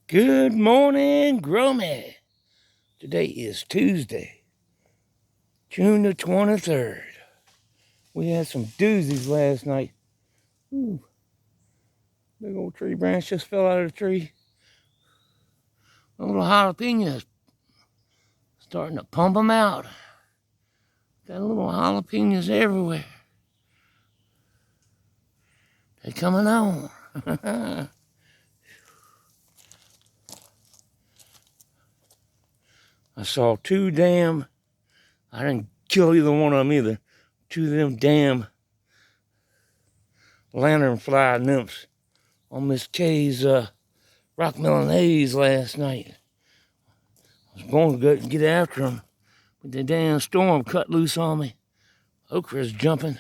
Good morning, Grommy. Today is Tuesday, June the 23rd. We had some doozies last night. Ooh, big old tree branch just fell out of the tree. A little jalapenos starting to pump them out. Got little jalapenos everywhere. They're coming on. I saw I didn't kill either one of them either. Two of them damn lanternfly nymphs on Miss K's rock melon haze last night. I was going to go get after them, but the damn storm cut loose on me. Okra's jumping.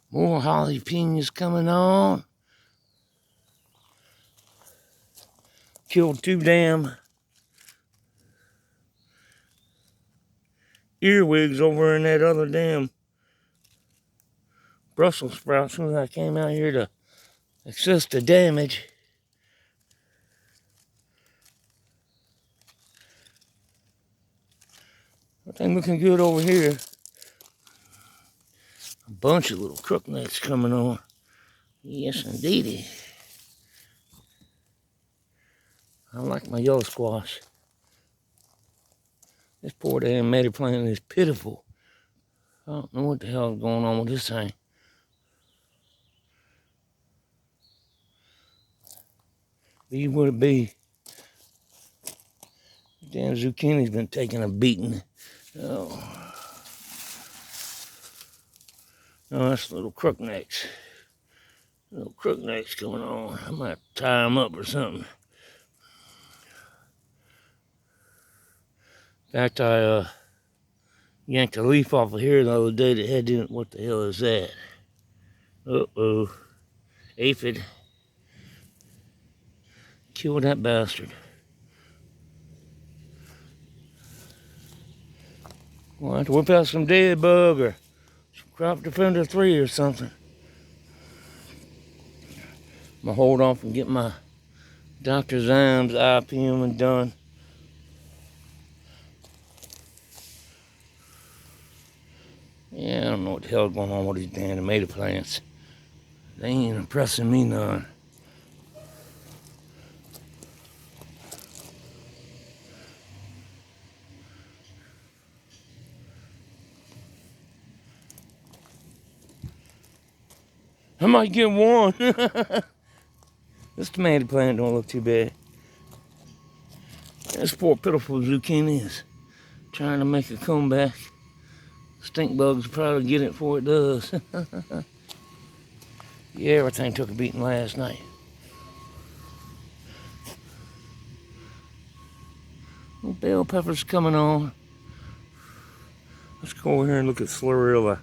More jalapenos coming on. Killed two damn earwigs over in that other damn Brussels sprout as soon as I came out here to assess the damage. Everything looking good over here. A bunch of little crooknecks coming on. Yes, indeedy. I like my yellow squash. This poor damn native plant is pitiful. I don't know what the hell is going on with this thing. Be what it be. Damn zucchini's been taking a beating. Oh. Oh, that's little crooknecks. Little crooknecks coming on. I might tie them up or something. In fact, I yanked a leaf off of here the other day that had in it. What the hell is that? Uh-oh. Aphid. Kill that bastard. Well, I have to whip out some dead bug or some crop defender 3 or something. I'm gonna hold off and get my Dr. Zim's IPM done. Yeah, I don't know what the hell's going on with these damn tomato plants. They ain't impressing me none. I might get one. This tomato plant don't look too bad. This poor pitiful zucchini is trying to make a comeback. Stink bugs will probably get it before it does. Yeah, everything took a beating last night. Bell peppers coming on. Let's go over here and look at Slurrilla.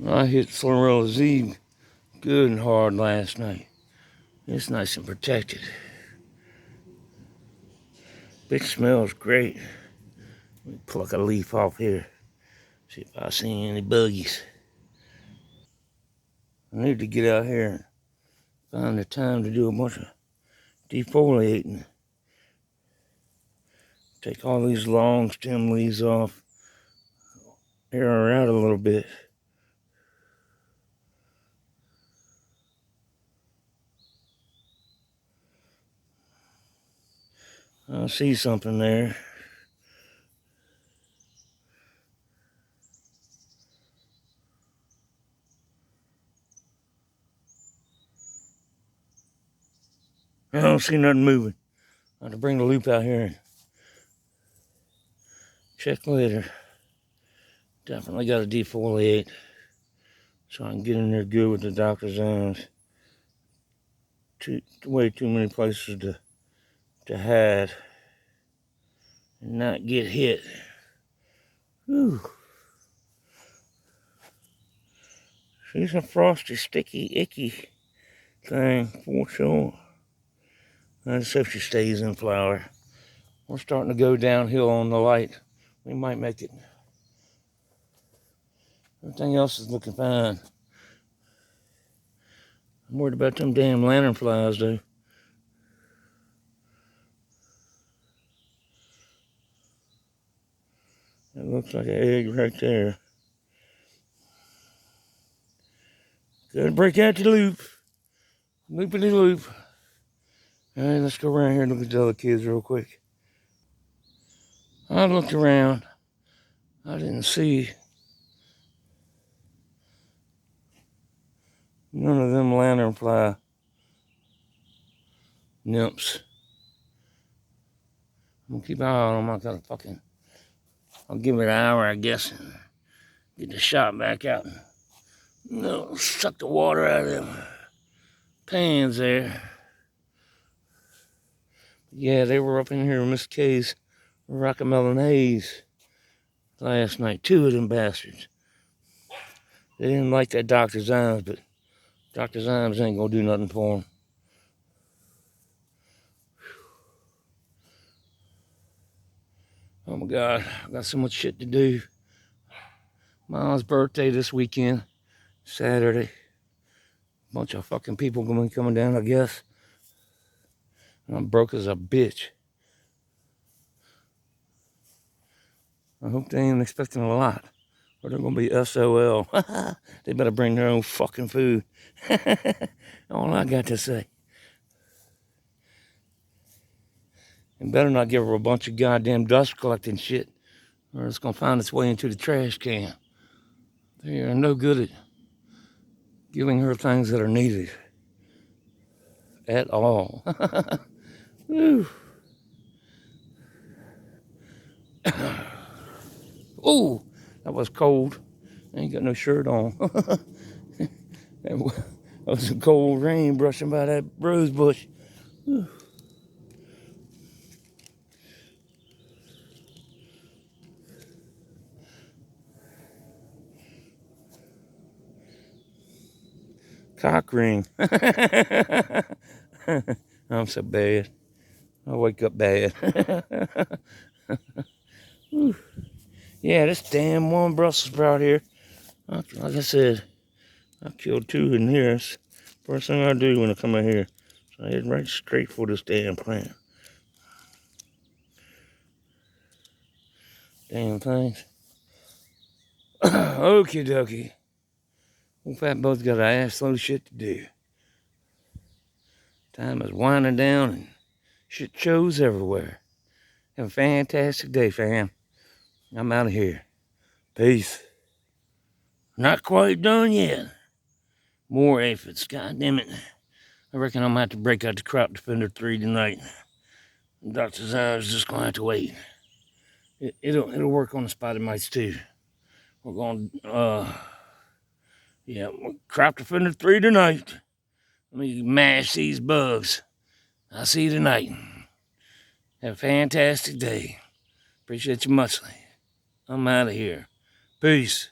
I hit Slurrilla Z good and hard last night. It's nice and protected. It smells great. Let me pluck a leaf off here. See if I see any buggies. I need to get out here and find the time to do a bunch of defoliating. Take all these long stem leaves off. Air her out a little bit. I see something there. I don't see nothing moving. I have to bring the loop out here and check later. Definitely got to defoliate so I can get in there good with the doctor's hands. Way too many places to hide and not get hit. Whew. She's a frosty, sticky, icky thing for sure. Let's see if she stays in flower. We're starting to go downhill on the light. We might make it. Everything else is looking fine. I'm worried about them damn lanternflies, though. That looks like an egg right there. Gotta break out the loop. Loopity loop. All right, let's go around here and look at the other kids real quick. I looked around. I didn't see none of them lanternfly nymphs. I'm gonna keep an eye on them. I'll give it an hour, I guess, and get the shot back out. No, suck the water out of them pans there. Yeah, they were up in here with Miss K's Rockamelon Haze last night. Two of them bastards. They didn't like that Dr. Zymes, but Dr. Zymes ain't gonna do nothing for them. Oh my God, I got so much shit to do. Mom's birthday this weekend, Saturday. Bunch of fucking people gonna be coming down, I guess. And I'm broke as a bitch. I hope they ain't expecting a lot, or they're gonna be SOL. They better bring their own fucking food. All I got to say. And better not give her a bunch of goddamn dust collecting shit, or it's gonna find its way into the trash can. They are no good at giving her things that are needed at all. Whew. Oh, that was cold. I ain't got no shirt on. That was some cold rain brushing by that rose bush. Whew. Cock ring. I'm so bad. I wake up bad. Yeah, this damn one Brussels sprout here. Like I said, I killed two in here. First thing I do when I come in here. So I head right straight for this damn plant. Damn things. Okie dokie. Old Fatbuds got an ass load of shit to do. Time is winding down and shit shows everywhere. Have a fantastic day, fam. I'm out of here. Peace. Not quite done yet. More aphids. God damn it. I reckon I'm gonna have to break out the Crop Defender 3 tonight. Dr. Zai's just gonna have to wait. It'll work on the spotted mites too. We're going yeah, Crop Defender 3 tonight. Let me mash these bugs. I'll see you tonight. Have a fantastic day. Appreciate you muchly. I'm out of here. Peace.